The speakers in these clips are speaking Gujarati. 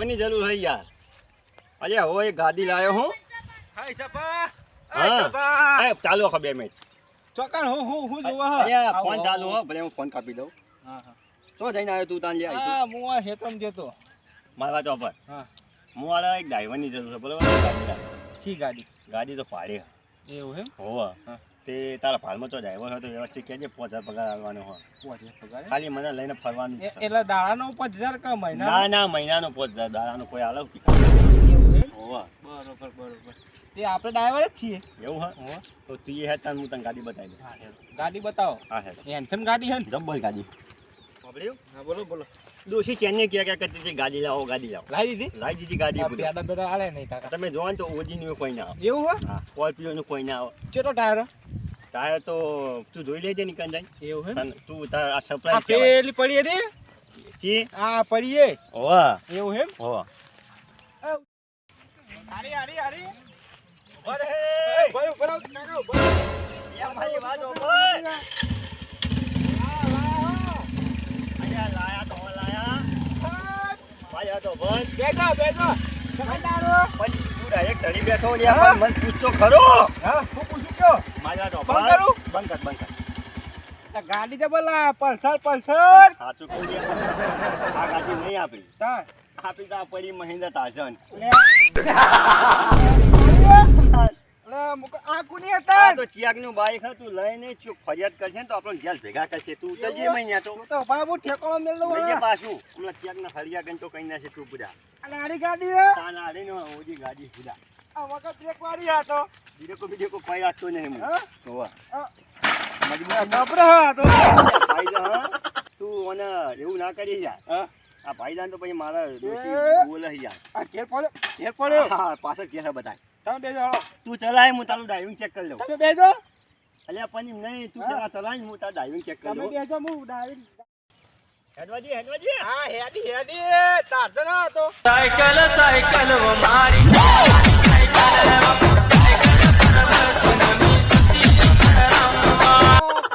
ડ્રાઈવરની જરૂર હોય યાર. અરે હો એક ગાડી લાવ્યો હું. હાય સપા. હા સપા. એ ચાલુ રાખો 2 મિનિટ. ચોકન હું જોવા અરે ફોન ચાલુ હો, ભલે હું ફોન કાપી દઉં. હા હા. તો જઈને આવ્યો તું તાન લે આવી હા હું આ હેતમ જતો. મારી વાત ઉપર. હા. હું આલા એક ડ્રાઈવરની જરૂર છે બરોબર. ગાડી લાવ. ઠીક ગાડી. ગાડી તો પાડે. એવું એમ? હોવા. હા. તે તારા ભાલમાં તો ડ્રાઈવર હોય તો વ્યવસ્થિત કહેજે 5000 પગાર આવવાનો હોય. પગાર. ખાલી મને લઈને ફરવાનું જ છે. એટલે દાડાનો 5000 કા મહિના? ના ના મહિનાનો 5000 દાડાનો કોઈ આલો એવું એમ? હોવા. બરોબર. તે આપણે ડ્રાઈવર જ છીએ. એવું હા તો તું એ હેતા હું તને ગાડી બતાવી દઉં. હા ગાડી બતાવો. હા હે હેન્ડસમ ગાડી હે ને? જબ્બર ગાડી. સાંભળ્યું? હા બોલો. દોશી ચેન્નઈ ક્યાં કરતી હતી ગાડી લાવો લાવી દીધી? લાવી દીધી ગાડી પૂરી. બેડા આલે નહીં કાકા. તમે જોવો ને તો ઓજીનું કોઈ ના આવે. એવું હે? હા સ્કોર્પિયોનું કોઈ ના આવે. ચેટલો ટાયર? તારે તો તું જોઈ લેજે નીકળ જાય. એવું હે? તું તાર આ આ સરપ્રાઈઝ પેલી પડી રે? જી આ પડીએ. હોવા એવું હે? હોવા. હારી. અરે ભાઈ ઉપર આવ કાકા ઉપર. યા ભાઈ વાત ઓપર. અલ્યા લાયા તો લાયા. ભાઈ આ તો બંધ. બેઠો. સમજદારો. પણ તું ડાયરેક્ટ ધડી બેઠો લ્યા પણ મને પૂછતો ખરો. હા હું પૂછું કયો? મારા તો બંધ કરું? બંધ કર. આ ગાડી તો બોલા પલ્સર. સાચું કહું લ્યા. આ ગાડી નહીં આપી. તાર આપી તો આ પડી મહિન્દ્રા તાજન. આ કોની આ હતા? તો ચિયાકનું બાઈક હતું લઈને ચૂક ફરિયાદ કરશે ને તો આપણને ગેસ ભેગા કરશે. તું ઉતરજે મહિના તો. તો ભાઈ બહુ ઠેકાણો મેલ દઉં લઈ જે પાછું. હમણાં ચિયાકના ફરિયાદ કરીને તો કઈ ના છે તું પૂરા. અને આરી ગાડી હે? તાના આડીનો ઓજી ગાડી પૂરા. આ વખત બ્રેક મારી આ તો. બીજો કોઈ આપતો નહીં હું. હા? હોવા. મજબૂર ગભરા તો. ભાઈ હા તું મને એવું ના કરી યાર. હા આ ભાઈદાન તો પછી મારા દોશી એ. બોલે યાર. આ ઘેર પડ્યો. હા પાછળ કેસે બતાય. તમે બેજો હાલો. તું ચલાય હું તારું ડ્રાઇવિંગ ચેક કરી લઉં. તમે બેજો. અલ્યા પણ નહીં તું હા. ચલાય હું તારું ડ્રાઇવિંગ ચેક કરી તમે લઉં. બેજો હું ડાયરી. હેડવાજી. હા હેડી તારતો ના હતો. साइकिल वो मारी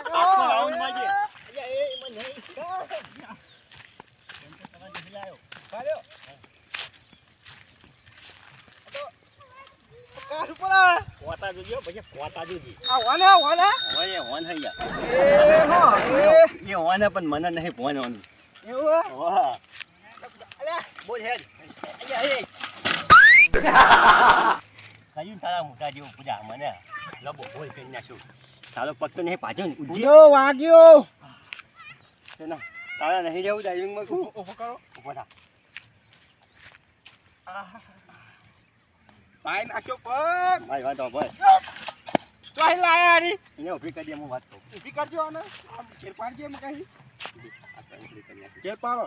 આખો રાઉન્ડ મારજે. અલ્યા એ મને નહીં. કાઢ્યો. કાર ઉપર આ. કોતા જોજો પછી કોતા જોજી. આ વાના. હવે હોન હઈ યાર. એ એ હોન પણ મને નહીં ભણવાનું. એવું હે? વાહ અલ્યા બોલ હેડ. અલ્યા એ કયું તારા મોટા જેવું પૂજા મને લબો બોલ કરી નાખ્યું. તારો પગ તો નહીં પાછો ને ઉજ્જે જો વાગ્યો. છે ને તારા નહીં જવું ડ્રાઇવિંગમાં શું ઉભો કરો. ઉભો થા. ભાઈ નાખ્યો પગ. મારી વાત સાંભળ. તો અહીં લાયા હારી. એને ઊભી કરી દે હું વાત કહું. ઊભી કરજો આને. આમ ઘેર પાડજે એમ કહી. આ કઈ ઊભી કરી નાખી. ઘેર પાડો.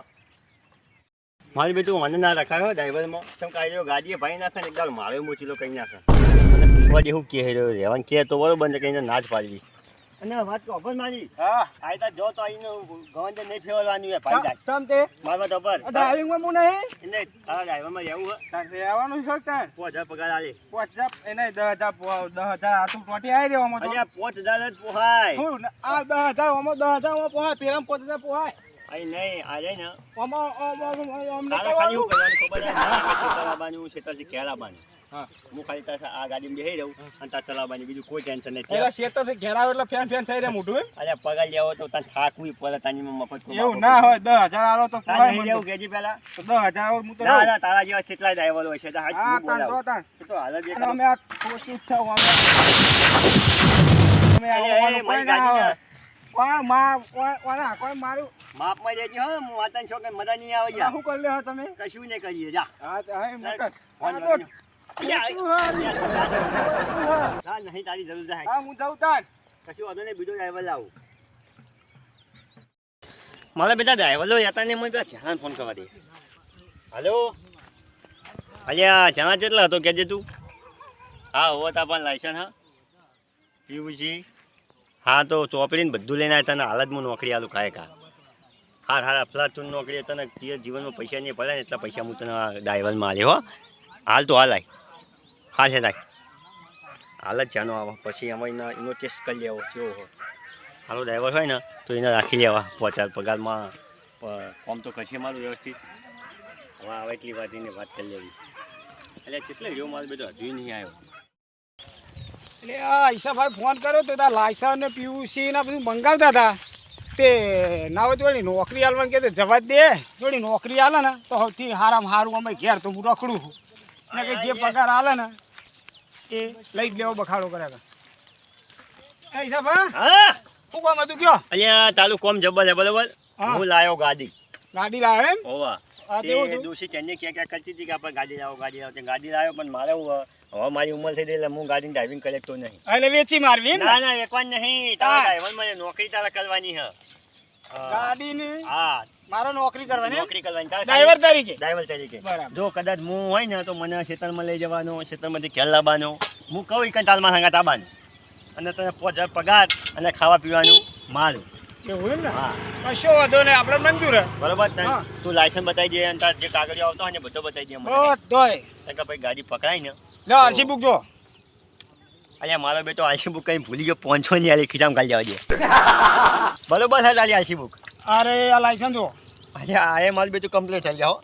મારી બેટું મને ના રખાયો ડ્રાઈવરમાં તમે કાઢ્યો ગાડીએ ભાઈ નાખે ને એકદમ મારે મોચીલો કઈ નાખે અને એવું કહે રહ્યો રહેવાનું કહે તો બરોબર ને કહીને ના જ પાડવી અને વાત તો અભર મારી હા આયતા જો તો આઈને ગવંજન નહીં ફેરવાની હોય ભાઈ જાય સમ તે મારી વાત અભર ડ્રાઇવિંગમાં હું નહીં. એટલે તારા ડ્રાઈવરમાં રહેવું હોય તાર રહેવાનું છે તાર. 5000 પગાર આલે વોટ્સઅપ એને 10,000 આ તું ટોટી આવી દેવામાં તો. અલ્યા 5000 જ પોહાય શું આ 10,000 ઓમાં 10,000 ઓમાં પોહાય પેલા 5,000 પોહાય. અહીં નહીં આ જાય ને ઓમાં તારા ખાલી શું કરવાનું ખબર છે ચલાવવાની હું છેતરથી ખેલાવવાની હા હું ખાલી તારા આ ગાડીમાં બેસી રહું અને તાર ચલાવવાની બીજું કોઈ ટેન્શન એટલે નથી શેતરથી ઘેરાવ એટલે ફેન થઈ રહે મોઢું એમ? અરે પગાર લેવો તો તને થાકવી પડે તાની મફત એવું ના હોય 10,000 આલો તો પોહાય મને લેવું તો. કેજી પેલા તો 10,000 આલો હું તો ના લઉં. ના તારા જેવા કેટલા ડ્રાઈવર હોય છે તો હાથ હા હું તાન બોલાવું. તો તાન. એ તો હાલ જ એક અને અમે આ કોશિશ છે અમે એ, મારી ગાડી ને કોઈ મારું માપમાં લેજે હો હું વાતન છો કે મજા નહીં આવે યાર શું કરી લે તમે? કશું નહીં કરીએ જા હા તો એમ ન કર. ફોન હા તો લાવજો. અલ્યા, શું હા? ના નહીં તારી જરૂર છે હા હું જાઉં તાન. કશું વાંધો નહીં બીજો ડ્રાઈવર લાવું મારા બેટા ડ્રાઈવર લો હતા ને મને પેલા જણાને ફોન કરવા દે હલો અલ્યા જણા કેટલા હતો કહેજે તું હા હોવા તા પણ લાયસન્સ હા પીવું છે હા તો ચોપડીને બધું લઈને આવ્યા તને હાલ જ હું નોકરી આલું કાંઈ કા હા હા પ્લસ તું નોકરી તને જીવનમાં પૈસા નહીં પડે ને એટલા પૈસા હું તને ડ્રાઈવરમાં આલે હો હાલ તો હાલ આય હા છે નાખ હાલ જ જાનો આવો પછી એમાં એનો ટેસ્ટ કરી લેવો કેવો હોય હાલો ડ્રાઈવર હોય ને તો એને રાખી લેવા 5000 પગારમાં કામ તો કરશે મારું વ્યવસ્થિત વાહ હવે એટલી વાત કરી લેવી. એટલે કેટલે રહ્યો માલ બધો હજુ નહીં આવ્યો. એટલે આ ઈશાભાઈ ફોન કર્યો તો ત્યાં લાયસન્સ ને પીયુસી ને બધું મંગાવતા હતા તે ના હોય તો વળી નોકરી આલવાનું કે જવા દે જોડી નોકરી આલે ને તો સૌથી સારામાં સારું અમે ઘેર તો હું રખડું છું ને કે જે પગાર આલે ને એ લઈ જ લેવો બખાડો કરે એ ઈશાભાઈ હા શું કામ હતું કયો અહીંયા તાલું કોમ જબર છે બરોબર. હા. હું લાયો ગાડી. ગાડી લાવે એમ હોવા હા તેવું તે હતું દોશી ચેન્જ ક્યાં કરતી હતી કે આપણે ગાડી લાવો તે ગાડી લાવ્યો પણ મારે હવે મારી ઉંમર થઈ ગઈ એટલે હું ગાડીને ડ્રાઇવિંગ કરે તો નહીં. એટલે વેચી મારવી એમ ને? ના વેચવાની નહીં. તારા ડ્રાઈવરમાં નોકરી તારે કરવાની છે. ગાડીની હા મારે નોકરી કરવાની એમ? નોકરી કરવાની તારે ડ્રાઈવર તરીકે ડ્રાઈવર તરીકે. બરાબર. જો કદાચ હું હોય ને તો મને ખેતરમાં લઈ જવાનો, ખેતરમાંથી ઘેર લાવવાનો. હું કહું કે તાલમાં સંગાત આવવાનું અને તને 5000 પગાર અને ખાવા પીવાનું મારું. એવું એમ ને હા કશો વાંધો નહીં આપણે મંજૂર હે બરોબર ને? હા. તું લાયસન્સ બતાવી દે અને તાર જે કાગળિયો આવતો હોય ને બધો બતાવી દે મને. બધોય કે ભાઈ ગાડી પકડાય ને લે આરસી બુક જો અહીંયા મારો બેટો આલસી બુક કઈ ભૂલી ગયો, પહોંચો નહીં આલી ખીચામાં કાઢી જવા દે. બરોબર છે તારી આલસી બુક. અરે આ લાયસન્સ જો અલ્યા આ એ મારું બેટું કમ્પ્લીટ થઈ જાઓ.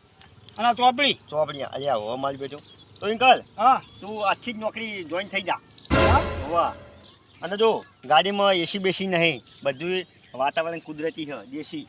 અને આ ચોપડી ચોપડી અલ્યા હો મારું બેટું તો એમ કર હા તું આજથી જ નોકરી જોઈન થઈ જા. હા? હોવા અને જો ગાડીમાં એસી બેસી નહીં, બધું વાતાવરણ કુદરતી છે દેશી.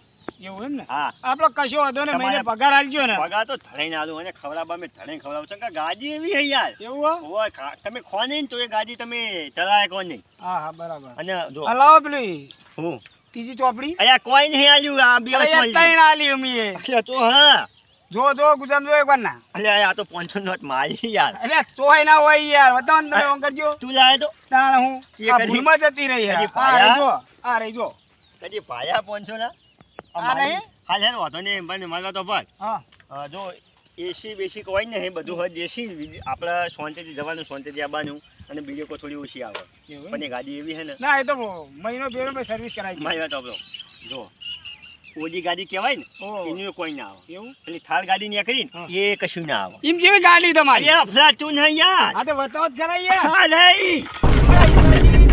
એવું એમ ને હા આપણે કશો વાંધો ને મહિને તમારે- પગાર આલજો ને પગાર તો ધરાઈને આલું અને ખવડાવવા મેં ધરાઈને ખવડાવું છું. ગાડી એવી છે યાર. એવું હો? હોવા તમે ખો નહીં ને તો એ ગાડી તમે ચલાવે કોણ નહીં. હા હા બરાબર અને જો હલાવો પેલી હું ત્રીજી ચોપડી અલ્યા કોઈ નહીં આલ્યું આ બે અરે વચમાં એક ત્રણ આલી અમીએ અલ્યા તો હા જો જો ગુજામ જો એકવાર ના અલ્યા આ તો 500 નોટ મારી યાર. અરે ચોય ના હોય યાર બતાવો ને તમે ઓમ કરજો તું લાવે તો તાણ હું એ આ કરી- ભૂલમાં જતી રહી કરી આ પાયા? રહી જો આ રહી જો કદી પાયા 500 ના આ નહીં? હા છે ને વાંધો નહીં પણ મારવા તો પણ હા જો એસી બેસી કોઈ નહીં, બધું હોય દેશી. આપણે શાંતિથી જવાનું, શાંતિથી આવવાનું અને બીજી કોઈ થોડી ઓછી આવે. એવું પણ એમ? એ ગાડી એવી છે ને ના એ તો મહિનો બે મહિનો સર્વિસ કરાવી મારી વાત આપણો જો ઓજી ગાડી કહેવાય ને ઓહો. એનું કોઈ ના આવે. એવું પેલી થાર ગાડી નીકળી હા. ને એ કશું ના આવે. એમ જેવી ગાડી તમારી અરે અફલાતું નહીં યાર. હા તો બતાવો જ ખરા યાર હા નહીં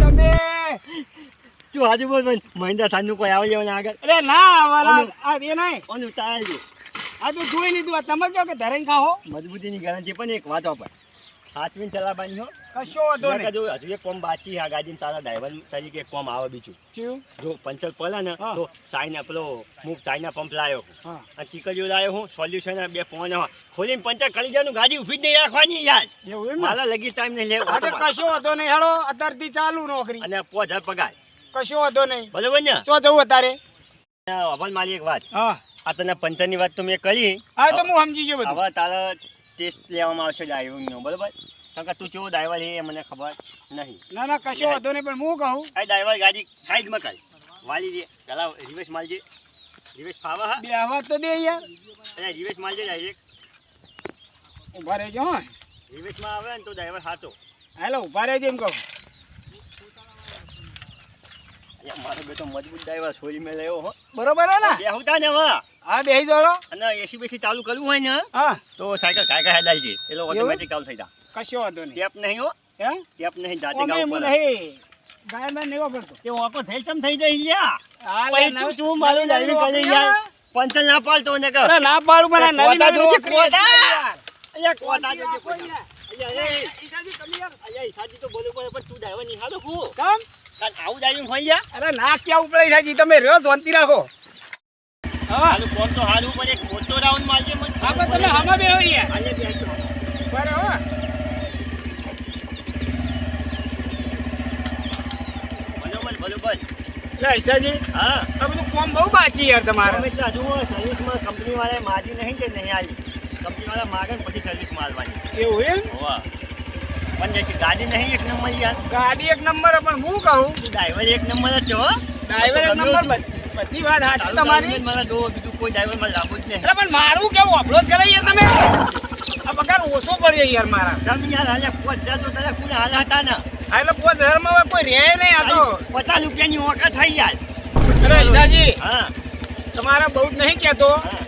તમે તું આજુ બોલ પણ મહિન્દ્રા થારનું કોઈ આવે લેવાના આગળ અરે ના વાલા ઓલું. આ એ નહીં ઓનું ટાયર જો આ તો જોઈ લીધું આ તમે કહો કે ધરાઈને ખાઓ મજબૂતીની ગેરંટી પણ એક વાત આપે હાથવીને ચલાવવાની હો. કશો વાંધો નકર નહીં જો હજુ એક કોમ બાકી આ ગાડીને તારા ડ્રાઈવર તરીકે એક કોમ આવે બીજું. શું? જો પંચર પડે ને હા. તો ચાઇના પેલો હું ચાઇના પંપ લાવ્યો હું હા અને ટીકડીઓ લાવ્યો હું સોલ્યુશન બે ફોન ખોલીને પંચર કરી દેવાનું, ગાડી ઊભી જ નહીં રાખવાની યાર. એવું એમ ને? મારા લગી ટાઈમ નહીં હા તો લેવો કશો વાંધો નહીં હેડો અત્યારથી ચાલુ નોકરી અને 5000 પગાર કશો વાંધો નહીં બરોબર ને? ચો જવું અત્યારે હવે મારી એક વાત, હા આ તને પંચરની વાત તો મેં કરી. હા તો હું સમજી ગયો બધું હવે તારા ટેસ્ટ લેવામાં આવશે ડ્રાઈવિંગનો બરોબર. કારણ કે તું કેવો ડ્રાઈવર છે એ મને ખબર નહીં. ના ના કશો વાંધો નહીં પણ હું કહું આ ડ્રાઈવર ગાડી સાઈડમાં કર વાલી દે પેલા રિવેશ માલજે. રિવેશ ફાવા હા બે આવાજ તો દે યાર અને રિવેશ માલજે ડાયરેક્ટ. ઉભા રહેજો હા રિવેશમાં આવે ને તો ડ્રાઈવર સાચો. હેલો ઉભા રહેજો એમ કહું અહીંયા મારો બેટો મજબૂત ડ્રાઈવર છોરી મેં લેવો હો. બરોબર હે ને બેહુતા ને હવે હા બેસી જોડો અને એસી બેસી ચાલુ કરવું હોય ને હા તો સાયકલ કાંઈ કાંઈ હેડાઈ છે એટલે ઓટોમેટિક ચાલુ થઈ જાય. કશો વાંધો નહીં ટેપ નહીં હો, હે ટેપ નહીં જાતે ઓમે ગાવું હું પડે. નહીં ગાય મેં નહીં વાપરતો તે ઓકો થઈ ચમ થઈ જાય લ્યા. હા પછી નવી- તું મારું નવી ડ્રાઈવિંગ કરી નોકરી યાર. હે? પંચર ના પાડતો ને કે અરે ના પાડું પણ આ નવી કોટા નવી જોજે, નોકરી કોટા. હતી યાર. અહીંયા કોતા જોજે, કોઈ કોતા. યાર. અહીંયા એ, ઈશાજી તમે યાર અહીંયા ઈશાજી તો બોલે બોલે પણ તું ડ્રાઈવર નિહાળો હું. કેમ? કારણ આવું ડ્રાઈવિંગ હોય યાર. અરે ના ક્યાં ઉપડે છે તમે રહ્યો શાંતિ રાખો હા હાલું કોમ તો હાલું પણ એક ખોટો રાઉન્ડ મારજે મને. આપણે તમે હામાં બેહો યાર અહીંયા બેસજો. બરાબર બરોબર બરોબર. લે ઈશાજી હા આ બધું કોમ બહુ બાકી યાર તમારે અમે એટલે હજુ સર્વિસમાં કંપનીવાળાએ માજી નહીં કે નહીં આવી. કંપનીવાળા માગે ને પછી સર્વિસ મારવાની. એવું એમ હોવા પણ જે ગાડી નહીં એક નંબર યાર. ગાડી એક નંબર પણ હું કહું ડ્રાઈવર એક નંબર જ છે હો. ડ્રાઈવર એક નંબર બધી વાત સાચી તમારી મને જો બીજું કોઈ ડ્રાઈવર મને લાગુ જ નહીં. એટલે પણ મારું કેવું અપલોડ કરે યાર તમે આ પગાર ઓછો પડે યાર મારા ચાલ યાર હાલે 5000 તો તારા કુલ હાલ હતા ને. આ એટલે 5000 માં કોઈ રહે નહીં આ તો 50 રૂપિયાની ઓકા થઈ યાર. અરે ઈશાજી હા તમારા બહુ જ નહીં કહેતો હા.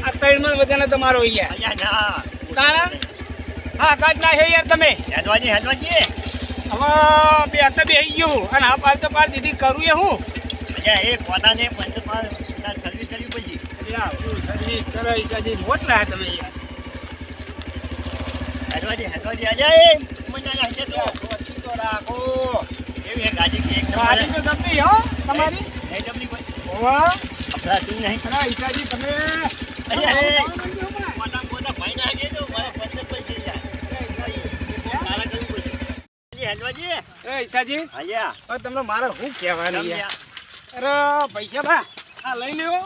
આ 3 મણ વજન તમારો યાર અલ્યા ના તાણા હા કાઢ નાખે યાર તમે હેદવાજી હવે બે હાથે બેસી ગયું અને આ પાર તો પાર દીધી કરું એ હું અલ્યા એ કોતાને પંચર સર્વિસ કરવી પડશે. યાર હું સર્વિસ કરો ઈસાજી મોટલા તમે યાર હેડવાજી આજા એ મને આજે તો ઓછી તો રાખો એવી એક ગાડી કે એક ગાડી તો તમને હો તમારી નહીં ડબલી કોઈ ઓવા આપણા તું નહીં અરે ઈસાજી તમે પોતા ભાઈ ના આગે તો મારા પંદર પૈસે જાય તારા કરવું પડશે હેડવાજી એ ઈસાજી હાલ્યા હવે તમને મારે શું કહેવાનું યાર અરે પૈસા બા આ લઈ લ્યો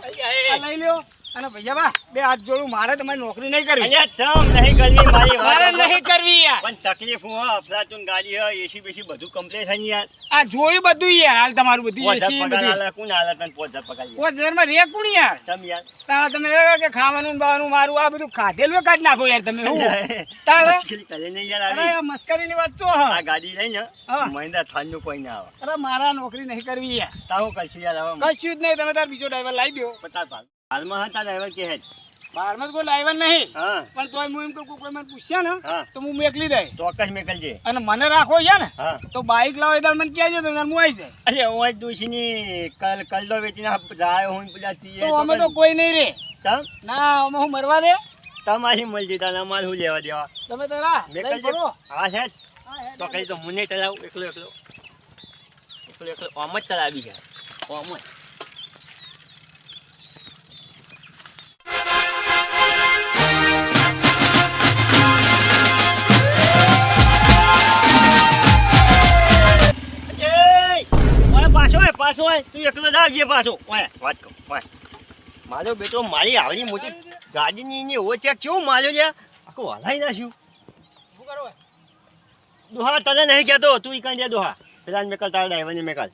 આ લઈ લ્યો અને ભૈયા બા બે હાથ જોડું મારે તમારી નોકરી નહીં કરવી અહીંયા ચમ નહીં કરવી મારી મારે નહીં કરવી યાર પણ તકલીફ હું અફલાતુન ગાડી હ એસી બેસી બધું કમ્પ્લીટ થઈ યાર આ જોયું બધું યાર હાલ તમારું બધું પોચા એસી પગાર બધું આલે કોણ આલે તને 5000 પગાર યાર? 5000 માં રે કોણ યાર ચમ યાર તારા તમે કે ખાવાનું ને બાવાનું મારું આ બધું ખાધેલું કાઢ નાખો યાર તમે હું તારે મુશ્કેલી કરે નહીં યાર અરે આવી આ મસ્કરીની વાત તો હ આ ગાડી લઈને હા. મહિના થાનનું કોઈ ના આવે અરે મારા નોકરી નહીં કરવી યાર તાવું કરશું યાર હવે કશું જ નહીં તમે તાર બીજો ડ્રાઈવર લાવી દો પતા પાલ હાલમાં હતા ડ્રાઈવર કે હેડ બહારમાં તો કોઈ ડ્રાઈવર નહીં હા પણ તોય હું એમ કહું કોઈ મને પૂછ્યા ને હા તો હું મેકલી દઈ ચોક્કસ મેકલજે અને મને રાખો છે ને હા તો બાઈક લાવો એટલે મને કહેજો તો હું આવી જાય અરે હું જ દોશીની કલડો વેચીને જાય હું પેલા તીએ તો અમે તો કોઈ નહીં રે તમ ના અમે હું મરવા દે તમારી મરજી તાને અમારે શું લેવા દેવા તમે તો રા લઈ મેકલજે ફરો. હા છે હા, હેડ, તો કઈ તો મુને ચલાવું એકલો ઓમ જ ચલાવી છે ઓમ જ પાછો હોય તું એકલો જ આવજે પાછો ઓય વાત કહું ઓય મારો બેટો મારી આવડી મોટી ગાડીની એની એવો ચેક કેવું માર્યો છે આખું હલાઈ નાખ્યું શું કરો હવે? દોહા તને નહીં કહેતો તું ઈ કાંઈ દે દોહા પેલા મેકલ તારા ડ્રાઈવરને મેકલ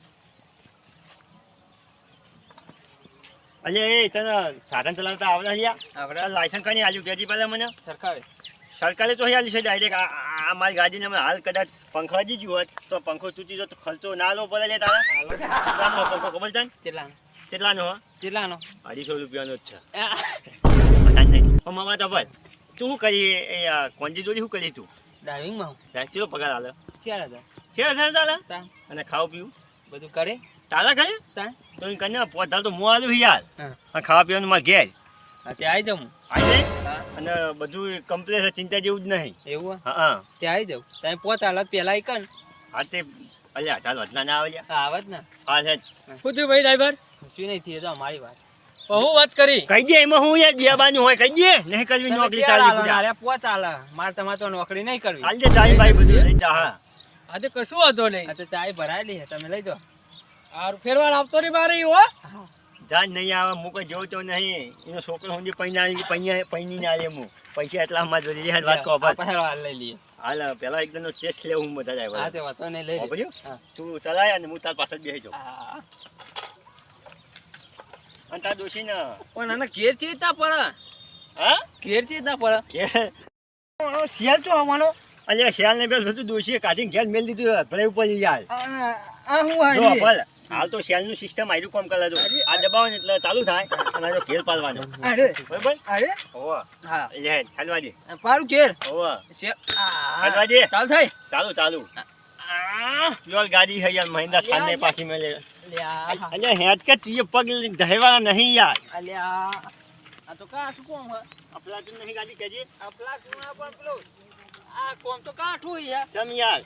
અલે એ તને સાધન ચલાવતા આવડે છે આવડે લાયસન્સ કઈ આલ્યું કેજી પહેલા મને સરકારે તો આલ્યું છે ડાયરેક્ટ આ મારી ગાડીને હમણાં હાલ કદાચ પંખો હજી ગયું હોત તો પંખો તૂટી જાય તો ખર્ચો ના લો પડે લે તારા કેટલાનો પંખો ખબર છે કેટલાનો હો 250 રૂપિયાનો જ છે પતા નહીં મામા તો ભાઈ તું શું કરી એ કોંજી જોડી શું કરી તું ચલો પગાર હાલે 4000 ચાલે અને ખાવું પીવું બધું કરે તારા ખાય તો એ કન્યા પોતા તો હું આલું યાર અને ખાવા પીવાનું માં ઘેર ત્યાં આવી જાઉં આવી જાય અને બધું કમ્પ્લેટ ચિંતા જેવું જ નહીં એવું હા ત્યાં આવી જાઉં ત્યાં પોતા હાલત પેલા કન હા તે અલ્યા ચાલ વધના ના આવે આવત ને હા છે શું થયું ભાઈ ડ્રાઈવર શું નહીં થયું તો અમારી વાત બહુ વાત કરી કહી દે એમાં હું યાર બે બાજુ હોય કહી દે નહીં કરવી નોકરી ચાલી પૂજા પોતા હાલ મારે તમારે તો નોકરી નહીં કરવી હાલ દે ચાલી ભાઈ બધું લઈ જા હા આજે કશું વાંધો નહીં આ તો ચાય ભરાયેલી છે તમે લઈ જાઓ આ ફેરવાર આવતો નહીં મારે હો જાન નહીં આવે હું કોઈ જોઉં તો નહીં એનો છોકરો હું પૈની ના લે હું પૈસા એટલા માં જોઈ લે વાત કહો ફેરવાર લઈ લઈએ હાલ પેલા એકદમ ટેસ્ટ લેવું હું બધા હા તે વાંધો નહીં લઈ લઈએ તું ચલાય અને હું તાર પાછળ બેસી જાઉં હા અને તાર દોશી ને પણ આને ઘેર ચેતા પડે હા ઘેર ચેતા પડે કે શિયાળ તો આવવાનો અલ્યા શિયાળ ને પેલું હતું દોશીએ કાઢીને ઘેર મેલ દીધું ભલે ઉપર યાર આ હું જો ભલે હાલ તો શિયાળ નું સિસ્ટમ આયરું કામ કરે તો આ દબાવો ને એટલે ચાલુ થાય અને આનો ઘેર પાલવાનો અરે બરાબર અરે હોવા હા લે હાલવા દે પારું ઘેર હોવા છે હાલવા દે ચાલ થાય ચાલુ યોર ગાડી છે યાર મહિન્દ્રા ખાન ને પાછી મેલે અલ્યા અલ્યા હેડ કે તીએ પગ ધહેવા નહીં યાર અલ્યા આ તો કા શું કોમ આપલા તું નહીં ગાડી કેજે આપલા કોના પણ પેલો આ કોમ તો કાઠું યાર તમ યાર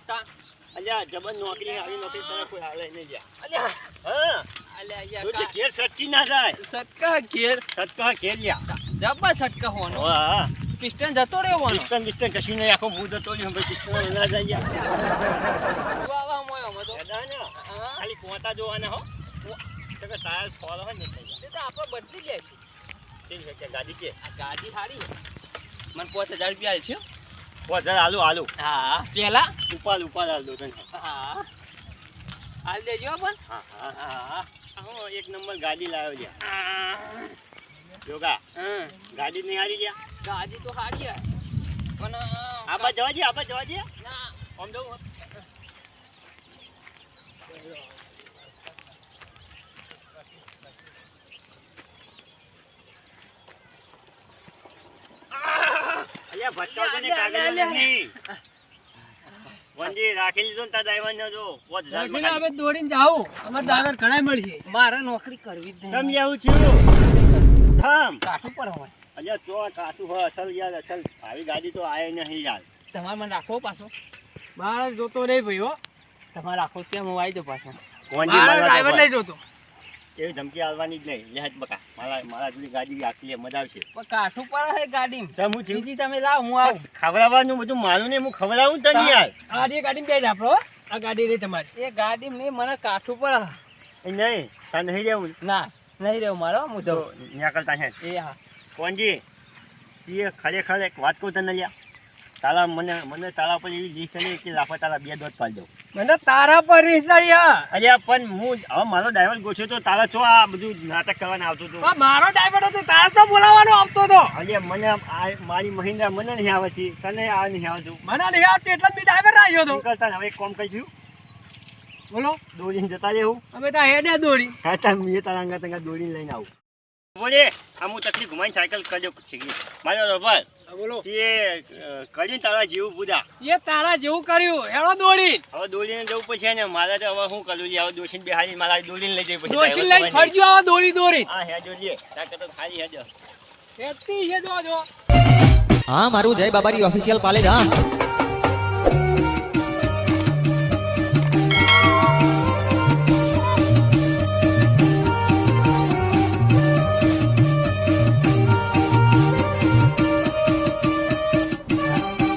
અલ્યા જબર નોકરી આવી નોકરી તને કોઈ હાલે નહીં જા અલ્યા હા અલ્યા તું યાર ઘેર સટકી ના જાય સટકા ઘેર સટકા ઘેર લ્યા જબ્બા સટકા હોનો હા પિસ્ટન જતો રહેવાનો પિસ્ટન કશું નહીં આખો હું જતો રહ્યો ભાઈ પિસ્ટન ના જાય વાવા મોયો મતો ખાલી પોતા જોવાના હો તમે ટાયર ફોલો હોય ને થઈ જાય તે તો આપણે બદલી લેશું ઠીક છે કે ગાડી કે આ ગાડી સારી મને 5000 રૂપિયા છે પોતા આલુ હા પેલા ઉપાડ આલ દો તને હા હાલ દેજો પણ હા હા હું એક નંબર ગાડી લાવ્યો છે યોગા ગાડી નહીં હારી ગયા ગાડી તો સારી છે પણ આબા જવા દે ના આમ જવું અલ્યા ભટ્ટો તને કાગળ નહીં વંડી રાખી લીધો ને તાર ડ્રાઈવર ને જો 5000 હવે દોડીને જાવ અમાર ડ્રાઈવર ઘણા મળશે મારે નોકરી કરવી જ તમ આવું છું થામ કાઠું પર હોય અલ્યા ચો કાચું હોય અસલ યાર અસલ આવી ગાડી તો આય નહીં યાર તમારે મને રાખો પાછો બહાર જોતો નહીં ભાઈ હો તમારે રાખો ત્યાં હું આવી જાઉં પાછો કોણજી મારો મારવા ડ્રાઈવર નહીં જોતો એવી ધમકી આવવાની જ નહીં લે હાથ બકા મારા જોડી ગાડી આખી મજા આવશે પણ કાઠું પર હે ગાડી સમ હું થયું બીજી તમે લાવ હું આવું ખવડાવવાનું બધું મારું ને હું ખવડાવું તને યાર આ જે ગાડી બે જ આપણો આ ગાડી રહી તમારી એ ગાડી નહીં મને કાઠું પર એ નહીં તાર નહીં રહેવું ના નહીં રહેવું મારો હું તો જાઉં ત્યાં કરતા છે એ હા કોણજી એ ખરેખર એક વાત કહું તને લ્યા તારા મને તારા પર એવી લીસ્ટ નહીં કે લાફા તારા 2 દોત પાડી દઉં મને તારા પર રીસ ચડી હા અલ્યા પણ હું હવે મારો ડ્રાઈવર ગોઠ્યો તો તારા છો આ બધું નાટક કરવાને આવતું હતું પણ મારો ડ્રાઈવર હતો તારા તો બોલાવવાનો આવતો હતો અલ્યા મને મારી મહિન્દ્રા મને નહીં આવતી તને આ નહીં આવતું મને નહીં આવતી એટલે બી ડ્રાઈવર રાખ્યો હતો કરતા હવે એક કામ કરીશું બોલો દોડીને જતા રહેવું અમે તો હેડે દોડી હા તા મેં તારા અંગા દોડીને લઈને આવું બોલે આમ હું તકલીફ ઘુમાઈને સાયકલ કરજો શીખી મારો રબર બોલો એ કરીને તારા જેવું પૂજા એ તારા જેવું કર્યું હેડો દોડી હવે દોડીને જવું પછી ને મારે તો હવે શું કરવું હવે દોશીને બેહાડી મારા દોડીને લઈ જઈ પછી દોશી લઈ ફરજો આવો દોડી દોડી હા હેજો લે તાકે તો ખાલી હેજો હેડતી છે જો हाँ मारू जय बाबा री ऑफिशियल कॉलेज हाँ